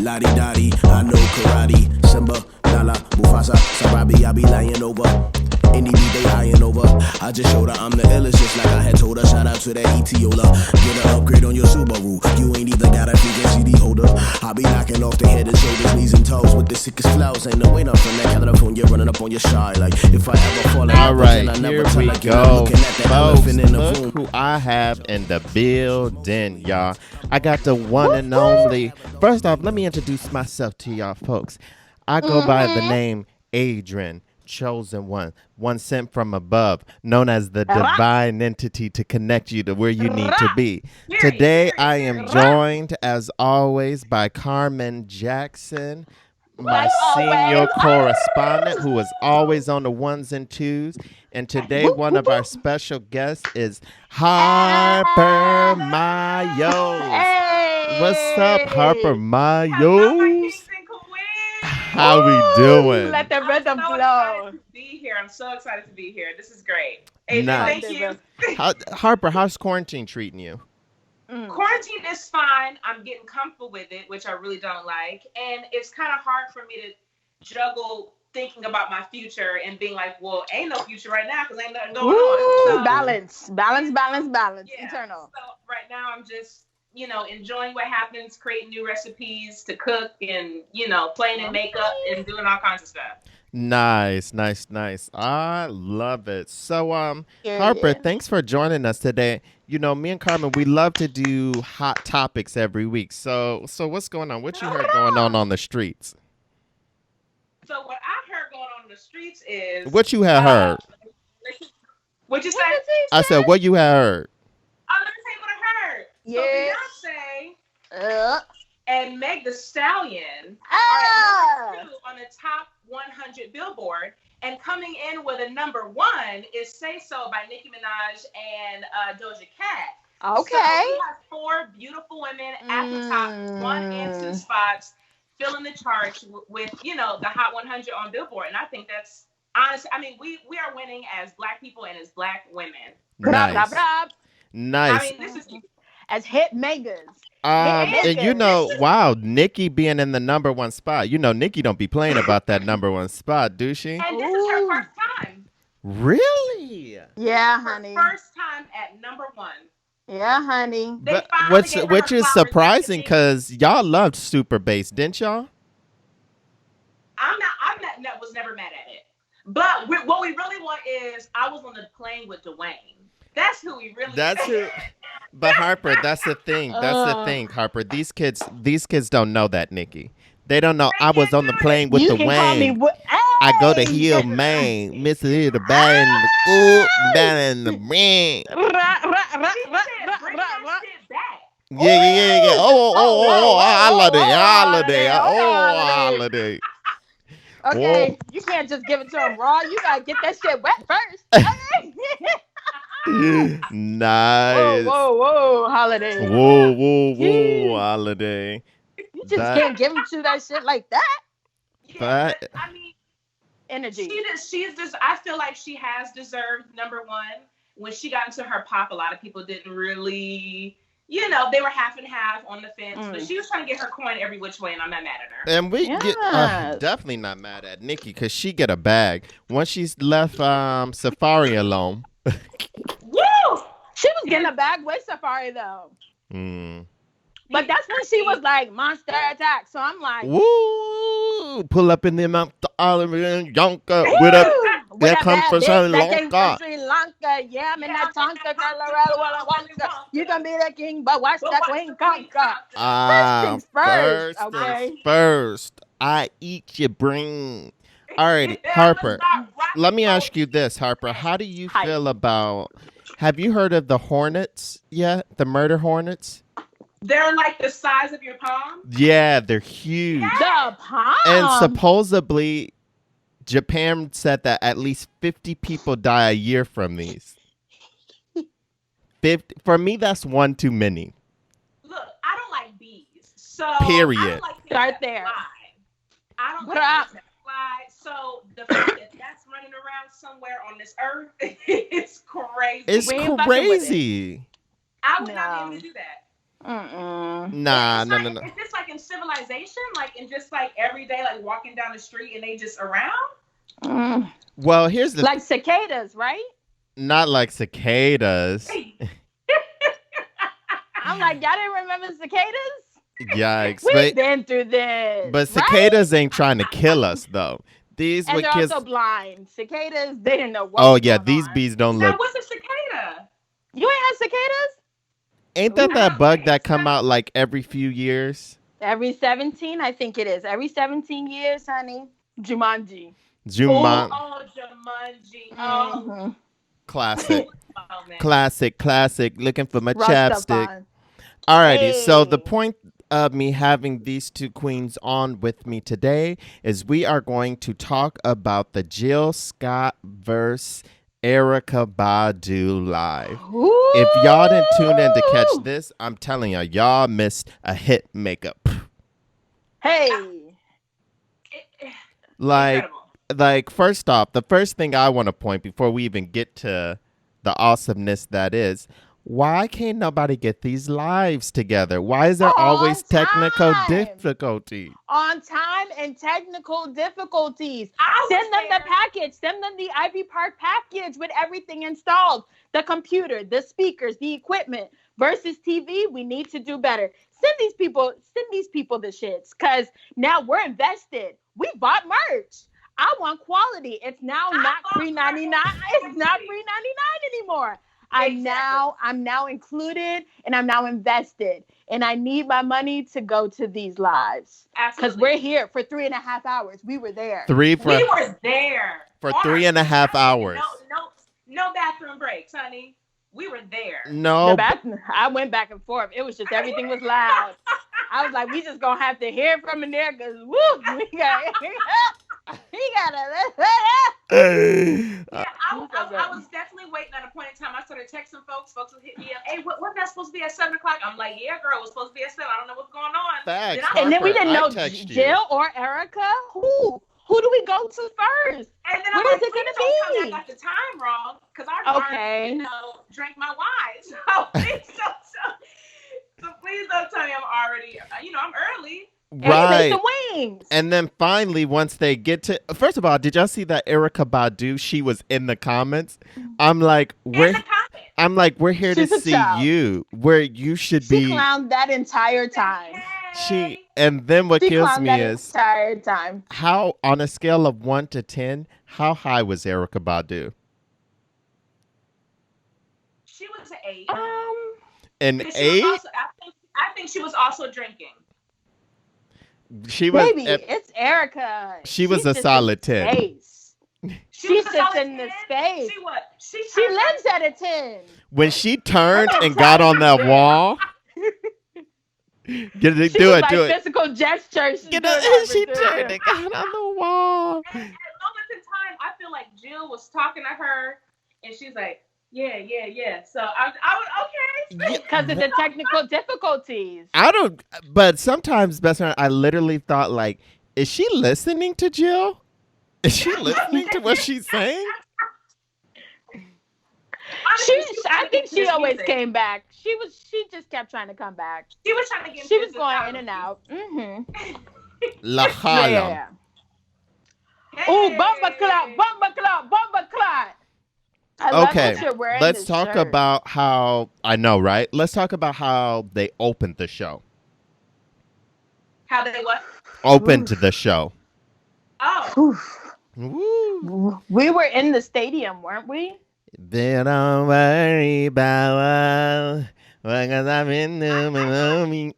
Lottie Dottie, I know karate. Simba, Nala, Mufasa, Sarabi, I be lying over. Any beat they eyeing over. I just showed her I'm the illest, just like I had told her. Shout out to that Etiola. Get an upgrade on your Subaru. You ain't even got a freaking CD holder. I be knocking off the head and shoulders, knees and toes with the sickest flows. Ain't no way I'm from that California running up on your side. Like if I ever fall in love, right, I never here tell we like go. looking at that elephant in the Look room. who I have in the building, y'all. I got the one and only. First off, let me introduce myself to y'all folks. I go by the name Adrian, chosen one sent from above, known as the divine entity to connect you to where you need to be. Today, I am joined, as always, by Carmen Jackson, my senior correspondent, who is always on the ones and twos. And today, one of our special guests is Harper Mayos. What's up, Harper Mayos? How we doing? Let the rhythm flow. I'm so excited to be here. This is great. Adrian, thank you. Harper, how's quarantine treating you? Quarantine is fine. I'm getting comfortable with it, which I really don't like. And it's kind of hard for me to juggle thinking about my future and being like, well, ain't no future right now because ain't nothing going on. So, balance. Yeah. Internal. So right now I'm just, enjoying what happens, creating new recipes to cook and, playing in makeup and doing all kinds of stuff. Nice. I love it. So, Harper, thanks for joining us today. Me and Carmen, we love to do hot topics every week. So what's going on? What you heard going on the streets? So what I heard going on the streets is... What you have heard? What you say? I said, what you have heard? Oh, let me tell you what I heard. Yeah. So Beyonce and Meg the Stallion are at number 2 on the top 100 Billboard, and coming in with a number 1 is Say So by Nicki Minaj and Doja Cat. Okay. So we have 4 beautiful women at the top, 1 and 2 spots, filling the charts with, the Hot 100 on Billboard. And I think that's honestly, we are winning as Black people and as Black women. Nice. I mean, this is as hit makers. And wow, Nicki being in the number 1 spot. Nicki don't be playing about that number 1 spot, do she? And this is her first time. Really? Yeah, honey. Her first time at number 1. Yeah, honey. But which is surprising because y'all loved Super Bass, didn't y'all? Was never mad at it. But what we really want is I was on the plane with Dwayne. That's who we really. That's who. But Harper, that's the thing. That's the thing, Harper. These kids don't know that, Nicki. They don't know I was on the plane with Dwayne. I go to Hill, Maine, Mr. the band, in the ring. Yeah. Oh, holiday. Okay, you can't just give it to him raw. You gotta get that shit wet first. Nice. Whoa, holiday. Whoa, holiday. You just can't give him to that shit like that. Yeah, but, energy. I feel like she has deserved number 1. When she got into her pop, a lot of people didn't really, they were half and half on the fence. But she was trying to get her coin every which way, and I'm not mad at her. And we get definitely not mad at Nicki because she get a bag once she's left Safari alone. Woo! She was getting a bag with Safari though. But that's when she was like monster attack. So I'm like, woo! Pull up in them Yonka with a that come from Sri Lanka. Yeah, I'm in that Tonka, Colorado. You can be the king, but watch that queen conquer. First, okay. First, I eat your brain. All right, Harper. Let me ask you this, Harper. How do you feel about? Have you heard of the Hornets yet? The murder Hornets? They're like the size of your palm? Yeah, they're huge. The palm? And supposedly, Japan said that at least 50 people die a year from these. 50, for me, that's one too many. Look, I don't like bees. So period. I don't like start there. I don't like that fly. So the fact that that's running around somewhere on this earth is crazy. It's crazy. I would not be able to do that. Nah, it's no, like, no, no. is this like in civilization, like in just like every day, like walking down the street and they just around? Well, here's the like cicadas, right? not like cicadas. I'm like, y'all didn't remember cicadas? Yikes! We've been through this. But cicadas ain't trying to kill us though. These and would they're kiss. also blind. Cicadas, they didn't know what. Oh was yeah, going these on. bees don't Now, look. what's a cicada? You ain't had cicadas? Ain't that bug that come out like every few years? Every 17, I think it is. Every 17 years, honey. Jumanji. Jumanji. Oh, Jumanji. Oh. Classic. Oh, man. Classic. Looking for my chapstick. Alrighty, so the point of me having these two queens on with me today is we are going to talk about the Jill Scott versus Erykah Badu live. Ooh. If y'all didn't tune in to catch this, I'm telling y'all missed a hit makeup. Hey. Like first off, the first thing I want to point before we even get to the awesomeness that is, why can't nobody get these lives together? Why is there always technical difficulty? On time and technical difficulties. Send them the package. Send them the Ivy Park package with everything installed. The computer, the speakers, the equipment. Versus TV, we need to do better. Send these people the shits. Because now we're invested. We bought merch. I want quality. It's now not $3.99. It's not $3.99 anymore. I'm now included and I'm now invested. And I need my money to go to these lives. Because we're here for 3.5 hours. We were there. We were there. For 3.5 hours. No bathroom breaks, honey. We were there. No. I went back and forth. It was just everything was loud. I was like, we just gonna have to hear from in there because I was definitely waiting at a point in time. I started texting folks. Folks would hit me up. Hey, wasn't that supposed to be at 7:00? I'm like, yeah, girl, it was supposed to be at 7. I don't know what's going on. Facts, and then we didn't know Jill or Erykah. Who do we go to first? And then what is it going to be? I got the time wrong because I already, drank my wine. So please don't tell me I'm already, I'm early. Right. The wings. And then finally, once they get to, first of all, did y'all see that Erykah Badu? She was in the comments. I'm like, we're here to see you, where you should be. She clowned that entire time. And then what kills me is entire time. How, on a scale of 1 to 10, how high was Erykah Badu? She was an 8. An 8? I think she was also drinking. She was. Maybe it's Erykah. She was a solid 10. She sits in the space. She lives at a 10. When she turned and got on that wall. Do it. Physical gestures. She turned and got on the wall. At moments in time, I feel like Jill was talking to her, and she's like, "Yeah." So I was okay because of the technical difficulties. But sometimes, best friend, I literally thought, like, is she listening to Jill? Is she listening to what she's saying? I think she always came back. She just kept trying to come back. She was trying to get. She was going in and out. La Harlem. Oh, bumper clock. Okay, let's talk about how I know, right? Let's talk about how they opened the show. How they what? Opened the show. Oh. Woo. We were in the stadium, weren't we? Then don't worry about because I'm in the movie.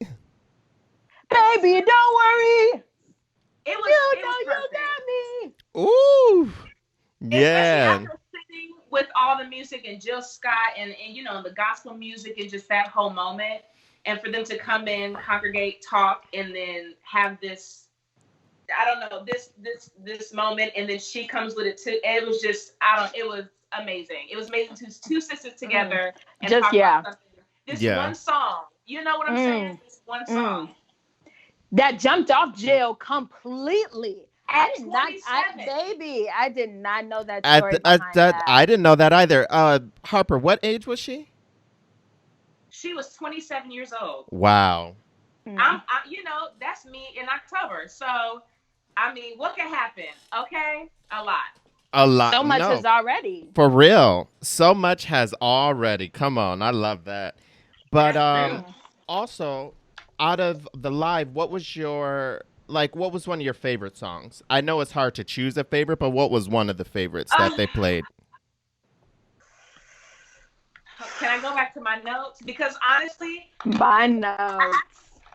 Baby, don't worry. It was. You got me. Ooh. Yeah. With all the music and Jill Scott and the gospel music and just that whole moment, and for them to come in, congregate, talk, and then have this, I don't know, this moment, and then she comes with it too. It was just, it was amazing. It was amazing to two sisters together and talk about something. This one song, you know what I'm saying? This one song that jumped off Jill completely. I did not know that story I didn't know that either. Harper, what age was she? She was 27 years old. Wow. You know, that's me in October. So, I mean, what can happen? Okay, a lot. A lot. So much No, is already. for real. So much has already. Come on, I love that. But That's true. also, out of the live, what was your like? What was one of your favorite songs? I know it's hard to choose a favorite, but what was one of the favorites that they played? Can I go back to my notes? Because honestly, My notes.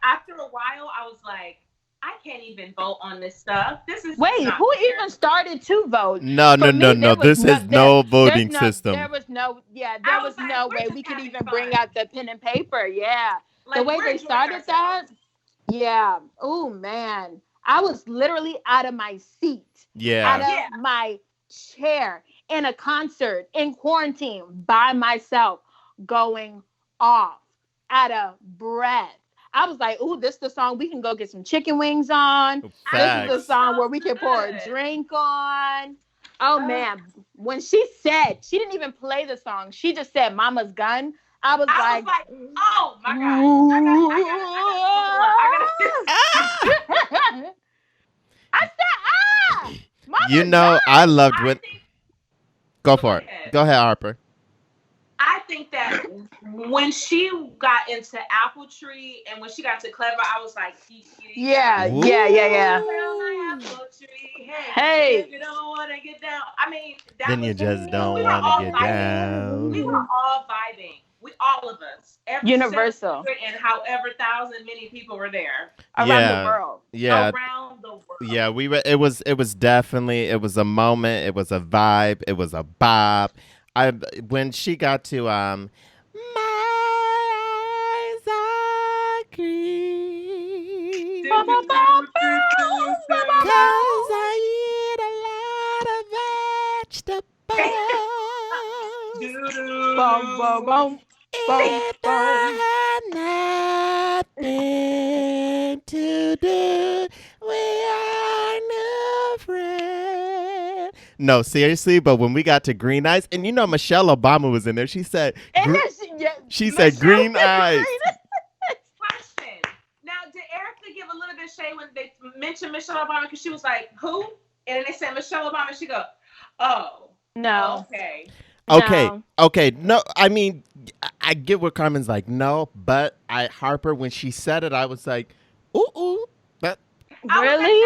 after a while, I was like, I can't even vote on this stuff. This is Wait, not who fair. even started to vote? No. This is no voting system. There was no was like, no we're way just we could having even fun. bring out the pen and paper. Yeah. Like, The way we're they enjoying started that. ourselves. Yeah. Oh man. I was literally out of my seat. Yeah. Out of my chair in a concert in quarantine by myself, going off, out of breath. I was like, ooh, this is the song we can go get some chicken wings on. Facts. This is the song where we can pour a drink on. Oh man. When she said, she didn't even play the song. She just said Mama's Gun. I was like, oh my God. I said, Mama's You know, Gun. I loved when. Go for it. Go ahead, Harper. I think that when she got into Apple Tree and when she got to Clever, I was like, yeah. My Apple Tree. Hey. If you don't want to get down. I mean, that Then was you just don't we were want all to get vibing. down. We were all vibing. All of us. Universal. And however thousand many people were there. Around the world. Yeah. Around the world. Yeah, we were. It was definitely. It was a moment. It was a vibe. It was a bop. When she got to my eyes are green, 'cause I eat a lot of vegetables. If I had nothing to do, we are new friends. No, seriously, but when we got to Green Eyes, and you know Michelle Obama was in there, she said, she said green eyes. Question. Now, did Erykah give a little bit of shade when they mentioned Michelle Obama? Because she was like, who? And then they said Michelle Obama. She go, oh. No. Okay. Okay. No, I mean, I get what Carmen's like. No, but Harper, when she said it, I was like, ooh. That really?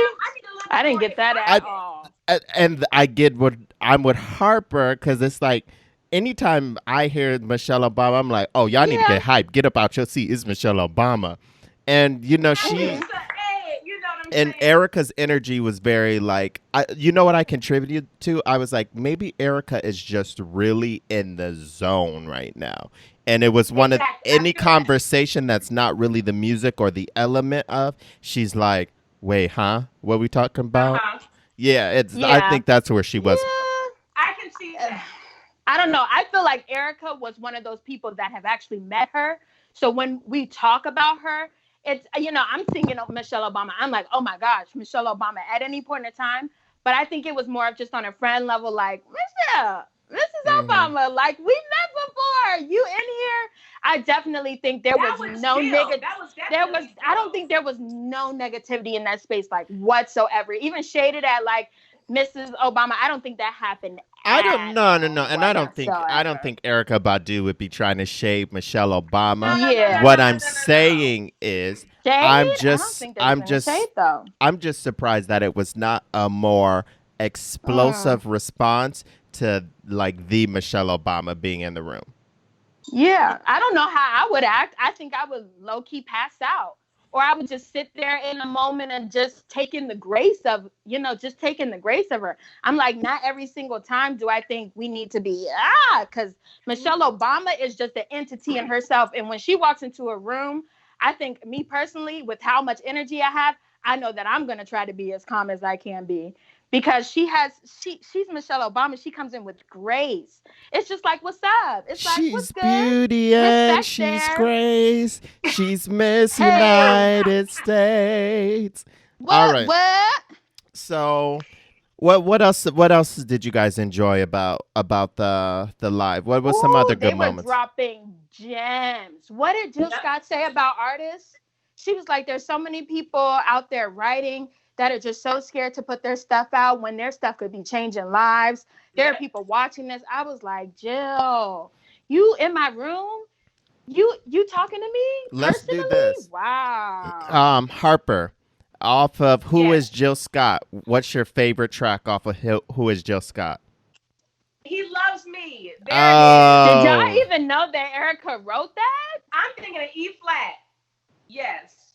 I didn't get that at all. And I get what I'm with Harper, because it's like, anytime I hear Michelle Obama, I'm like, oh, y'all need to get hyped. Get up out your seat. It's Michelle Obama. And, you know, and Erykah's energy was very like, you know what I contributed to? I was like, maybe Erykah is just really in the zone right now. And it was one of any conversation that's not really the music or the element of, she's like, wait, huh? What we talking about? Yeah, I think that's where she was. Yeah, I can see that. I don't know. I feel like Erykah was one of those people that have actually met her. So when we talk about her, it's, you know, I'm thinking of Michelle Obama. I'm like, oh my gosh, Michelle Obama at any point in time. But I think it was more of just on a friend level, like, Michelle, Mrs. Obama, like, we met before. You in here? I definitely think there was no negative. I don't think there was no negativity in that space, like, whatsoever. Even shaded at, like, Mrs. Obama. I don't think that happened. No. And I don't think Erykah Badu would be trying to shade Michelle Obama. Yeah. What I'm saying is, I'm just surprised that it was not a more explosive response to like the Michelle Obama being in the room. Yeah, I don't know how I would act. I think I would low key pass out. Or I would just sit there in a moment and just take in the grace of, just taking the grace of her. I'm like, not every single time do I think we need to be, because Michelle Obama is just an entity in herself. And when she walks into a room, I think me personally, with how much energy I have, I know that I'm going to try to be as calm as I can be. Because she's Michelle Obama. She comes in with grace. It's just like, what's up? It's like, she's what's good? Beauty and she's grace. She's Miss United States. What? All right. What? So What else? What else did you guys enjoy about the live? What was some Ooh, other they good were moments? dropping gems. What did Jill Yep. Scott say about artists? She was like, there's so many people out there writing that are just so scared to put their stuff out when their stuff could be changing lives. There are Yep. people watching this. I was like, Jill, you in my room? You talking to me Let's do personally? this. Wow. Harper, off of Who Yes. is Jill Scott? What's your favorite track off of Who is Jill Scott? He loves me. There Did it is. y'all Oh, even know that Erykah wrote that? I'm thinking of E flat. Yes.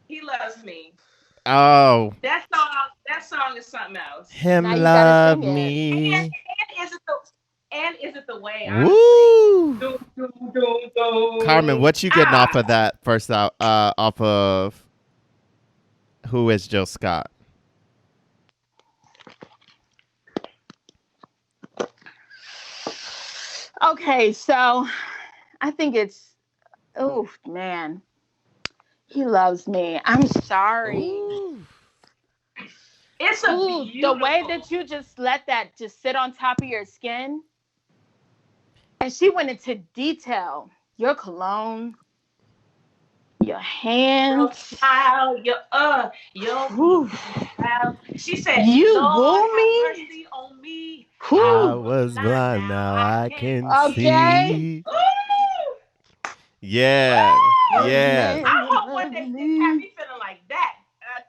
He loves me. oh, That song is something else. him Now you gotta love sing it. me. And is it the way, honestly? Woo! Doom, doom, doom, doom. Carmen, what you getting off Ah, of that first out? Off of Who is Jill Scott? Okay, so I think it's, oh man, he loves me. I'm sorry. Ooh. it's a Ooh, the beautiful. way that you just let that just sit on top of your skin. And she went into detail. Your cologne, your Your hands. smile, your Whew. smile. She said, You Lord, woo have me? mercy on me. I Whew. was blind, now I can Okay. see. Ooh! Yeah, yeah. I hope one day they have me feeling like that.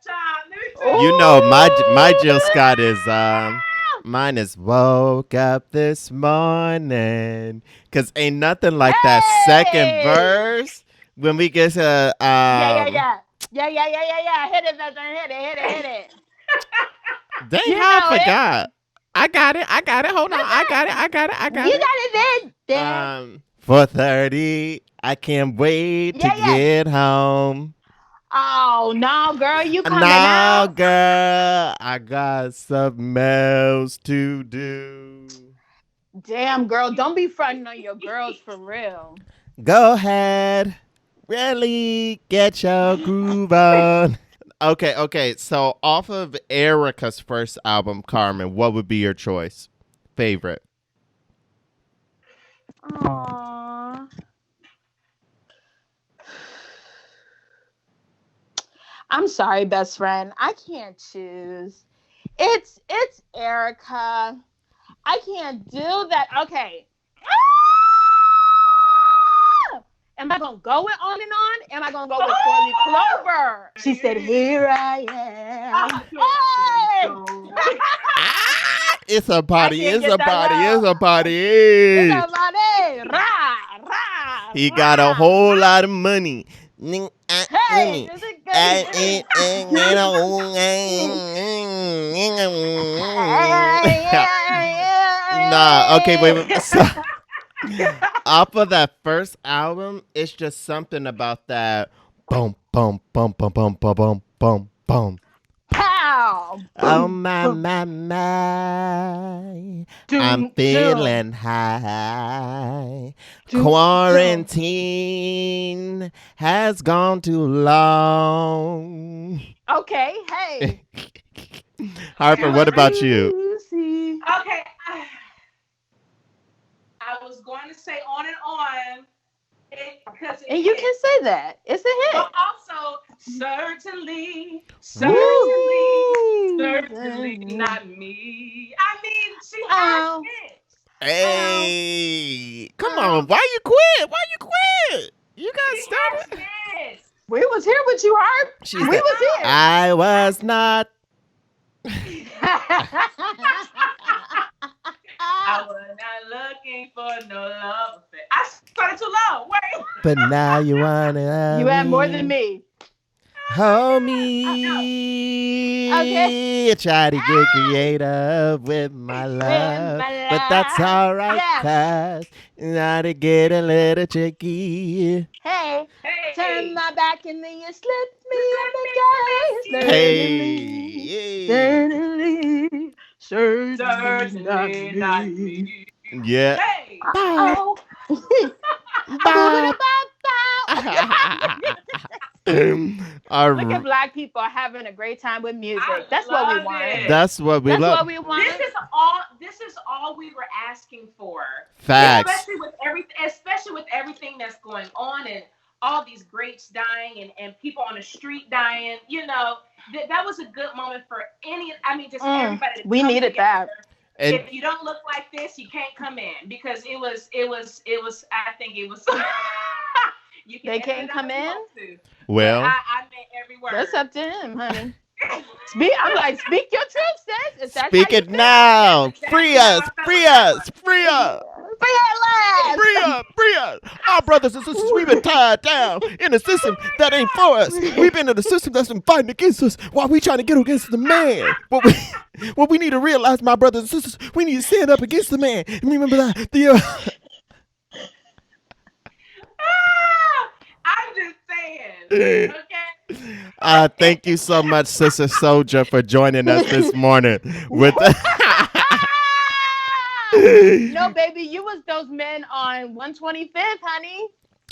Child, let me tell Ooh. You know my Jill Scott is mine is woke up this morning, cause ain't nothing like that second Hey! verse when we get to Yeah. Hit it, Veteran. Hit it. dang You how I know it. forgot. I got it. Hold on. I got You got it then. 4:30. I can't wait to Yeah. get home. Oh no, girl, you coming Now, out? girl, I got something else to do. Damn, girl, don't be fronting on your girls for real. Go ahead. Really get your groove on. Okay. So, off of Erykah's first album, Carmen, what would be your choice? Favorite? Aww. I'm sorry, best friend. I can't choose. It's Erykah. I can't do that. Okay. Ah! Am I gonna go with On and On? Am I gonna go with 4-Leaf Clover? She said, "Here I am." Hey! It's a party. can't It's get a that party. loud. It's a party. Somebody, rah. He got a whole lot of money. Hey, is it good? Nah, okay, wait. So, off of that first album, it's just something about that boom, boom, boom, boom, boom, boom, boom, boom, boom. Pow. Oh Boom, my, boom. my, my. Doom, I'm feeling high. Doom, Quarantine has gone too long. Okay, hey. Harper, what about you? Lucy. Okay. I was going to say On and On. And you can say that. It's a hit. But also, certainly not me. I mean, she has hits. Hey, come on. Why you quit? You got She started. has hits. We was here with you, Harp. She We said, was here. I was not. I was not looking for no love affair. I started too low. Wait. But now you wanna. You had more than me. Hold me. Okay. Try to get creative with my love. But that's all right, Yeah. cause now to get a little tricky. Hey, Hey. turn my back and then you slip me in the guys. Certainly not me. Yeah. Hey. Oh. Bye. All Look at right. black people having a great time with music. I That's what we love want. it. That's what we That's love. what we want. This is all we were asking for. Facts. Especially with everything that's going on and all these greats dying and people on the street dying. You know, that was a good moment for everybody. We needed that. And If you don't look like this, you can't come in because it was. I think it was. They can't come in. well, I meant every word. That's up to him, honey. I'm like, speak your truth, sis. If that's speak how it you feel. now. That's Free exactly us. how I Free felt us. about it. Free us. Free at last. Free up, free us. Our brothers and sisters, we've been tied down in a system that ain't for us. We've been in a system that's been fighting against us while we trying to get against the man. What we need to realize, my brothers and sisters, we need to stand up against the man. And remember that. I'm just saying. Okay. Thank you so much, Sister Soldier, for joining us this morning. No, baby, you was those men on 125th, honey.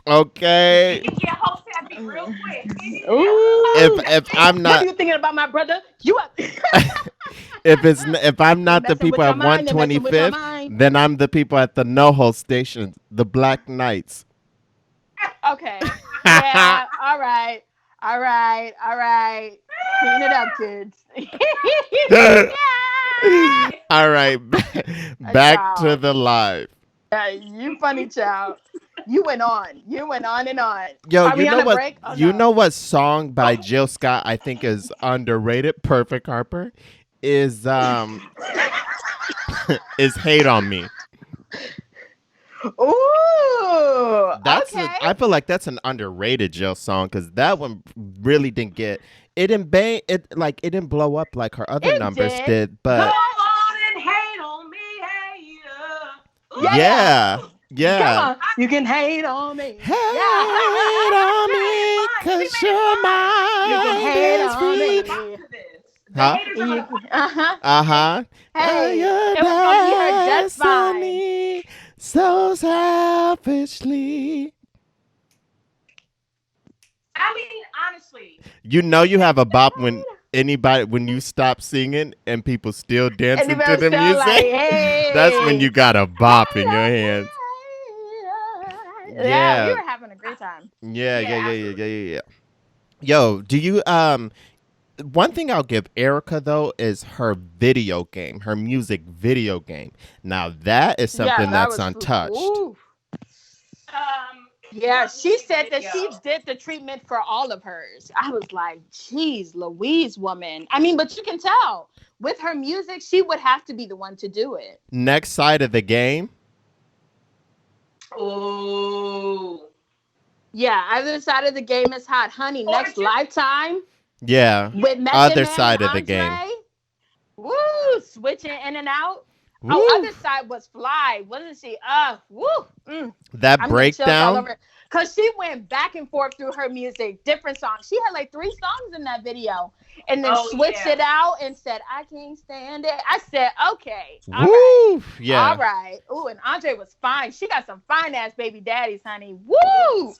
Okay. You get host happy real quick. Ooh. If I'm What not are you thinking about my brother? You up? if I'm not the Messing people with at your mind, they're messing with your 125th, mind. then I'm the people at the NoHo station, the Black Knights. Okay. Yeah. All right. Clean it up, kids. All right, back to the live. You funny child. You went on and on. Yo, Are we you on know a what? break? Oh, You no. know what song by Jill Scott I think is underrated? Perfect Harper is is "Hate on Me." Ooh. That's okay. I feel like that's an underrated Jill song because that one really didn't get it didn't bang it like it didn't blow up like her other numbers did, Go but on and hate on me, hater. yeah. Come on. You can hate on me. Hate on me, cause your mind You can hate is on me. free. The Huh? haters are gonna- Uh-huh. Hey, Your it was gonna be her just fine. destiny so selfishly. I mean, honestly. You know you have a bop when you stop singing and people still dancing And to the still music. like, hey. That's when you got a bop in your hands. Yeah, we were having a great time. Yeah. Yo, do you one thing I'll give Erykah though is her video game, her music video game. Now that is something that that's was- untouched. ooh. Yeah, she said that she did the treatment for all of hers. I was like, geez, Louise, woman. I mean, but you can tell with her music, she would have to be the one to do it. Next side of the game. Oh. Yeah, other side of the game is hot, honey. Next Lifetime Yeah. with Method Other Man side and of the game. Andre. Woo, switching in and out. Woo. Oh, other side was Fly, wasn't she? Woo. That breakdown. Because she went back and forth through her music, different songs. She had like 3 songs in that video and then switched it out and said, I can't stand it. I said, okay. All right. Woo. Yeah. All right. Ooh, and Andre was fine. She got some fine ass baby daddies, honey. Woo.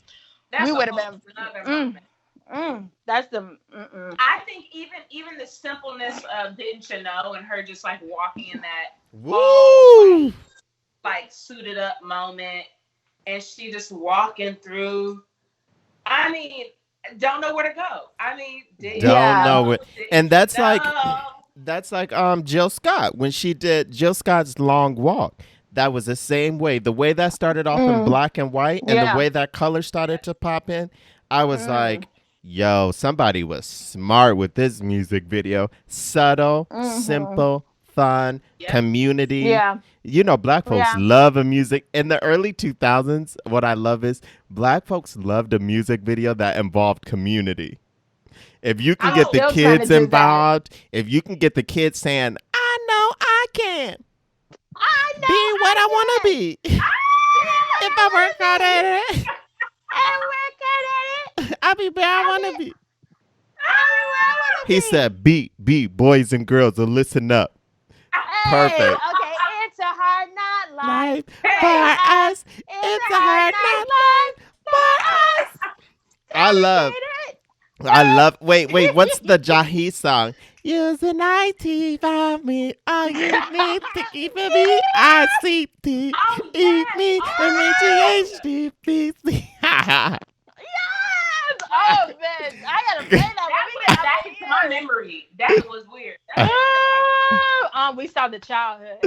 We would have been. That's the. I think even the simpleness of Didn't You Know and her just like walking in that Woo. like suited up moment and she just walking through. I mean, don't know where to go. I mean, don't know it. And that's like Jill Scott when she did Jill Scott's Long Walk. That was the same way. The way that started off in black and white and the way that color started to pop in, I was like, yo, somebody was smart with this music video. Subtle, simple, fun, community. Yeah. You know, black folks love a music. In the early 2000s, what I love is black folks loved a music video that involved community. If you can get the kids involved, if you can get the kids saying, I know I can. I know Be what I want to be. If I work hard at it, I'll be where I want to be. He said, be, boys and girls, so listen up. Perfect. Okay, it's a hard not life for us. It's a hard not life for us. I love. Wait. What's the Jahi song? Use an IT for me. All you need to keep me. ICT. Eat me. MHD. Yes! Oh man, I gotta play that. That's my memory. That was weird. We saw the childhood.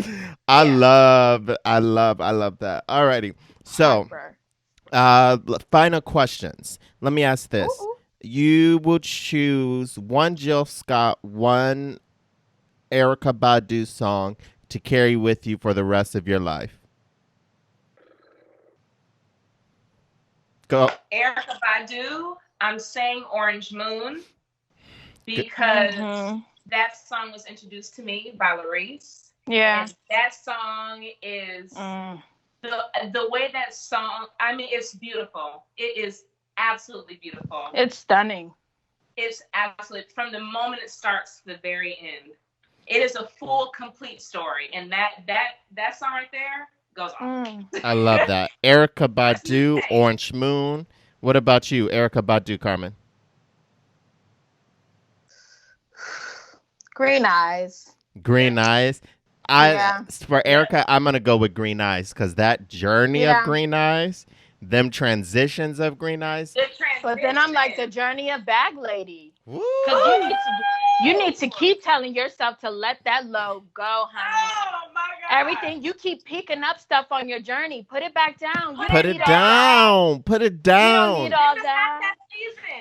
I love that. Alrighty. So, final questions. Let me ask this. Ooh. You will choose one Jill Scott, one Erykah Badu song to carry with you for the rest of your life. Go. Erykah Badu, I'm saying Orange Moon because that song was introduced to me by Larice. Yeah. And that song is the way that song, I mean, it's beautiful. It is absolutely beautiful. It's stunning. It's absolutely, from the moment it starts to the very end. It is a full, complete story. And that song right there goes on. I love that. Erykah Badu, Orange Moon. What about you, Erykah Badu, Carmen? Green Eyes. Green Eyes. For Erykah, I'm gonna go with Green Eyes because that journey of Green Eyes, them transitions of Green Eyes. But then I'm like the journey of Bag Lady. Because you need to keep telling yourself to let that load go, honey. Oh my God. Everything you keep picking up stuff on your journey, put it back down. Put it down. Put it down. You don't need all that.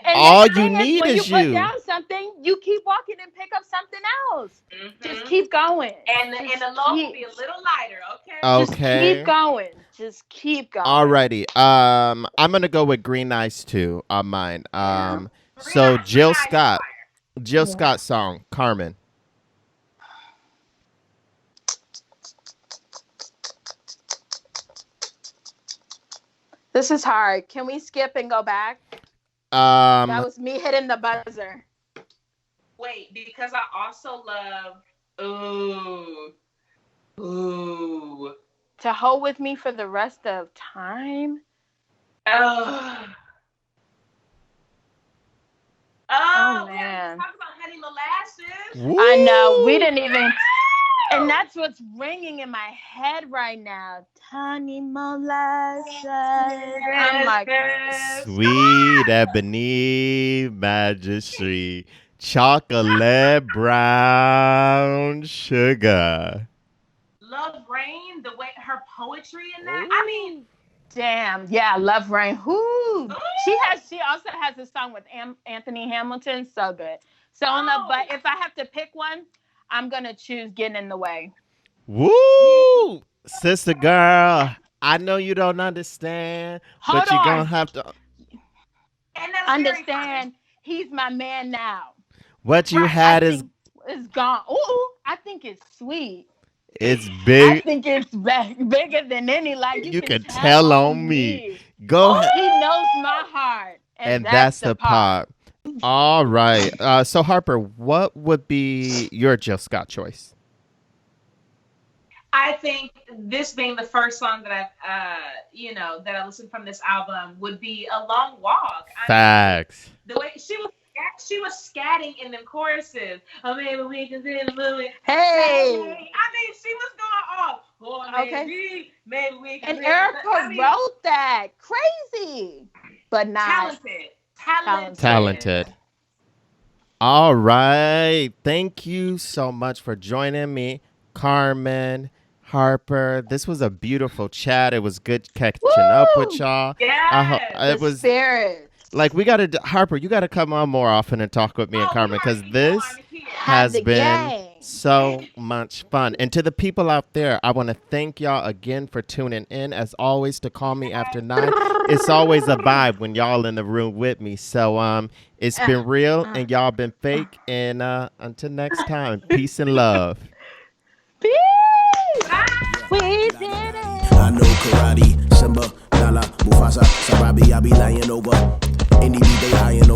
And all you need is you. When you put down something, you keep walking and pick up something else. Just keep going. And the load will be a little lighter, okay? Just keep going. Just keep going. Alrighty. I'm gonna go with Green Eyes too on mine. So Jill Scott. Jill Scott song, Carmen. This is hard. Can we skip and go back? That was me hitting the buzzer. Wait, because I also love To Hold With Me for the Rest of Time. Oh man. Talk about Honey Molasses. Woo! I know. We didn't even. And that's what's ringing in my head right now. Honey Molasses. I'm like, Sweet Ebony Majesty. Chocolate brown sugar. Love Rain, the way her poetry in that. I mean, damn, yeah, Love Rain. Whoo. She also has a song with Anthony Hamilton. So good. So but if I have to pick one, I'm gonna choose Getting in the Way. Woo, sister girl. I know you don't understand, but you're gonna have to understand. He's my man now. What you had is gone. Ooh, I think it's sweet. It's big. I think it's bigger than any. Like you can tell on me. Go ahead. He knows my heart, and that's the part. All right. So Harper, what would be your Jill Scott choice? I think this being the first song that I've, that I listened from this album would be A Long Walk. Facts. The way she was scatting in them choruses. Oh, maybe we can see the movie. Hey. I mean, she was going off. Oh, maybe we can. And Erykah wrote that. Crazy. But not talented. All right. Thank you so much for joining me, Carmen, Harper. This was a beautiful chat. It was good catching up with y'all. Yeah. It was spirit. Like Harper, you got to come on more often and talk with me and Carmen because this has been so much fun. And to the people out there, I want to thank y'all again for tuning in. As always, to Call Me After 9. It's always a vibe when y'all in the room with me. So it's been real and y'all been fake. And until next time, peace and love. Peace. We did it. I know karate, Simba, Nala, Mufasa, Sarabi, I be lying over.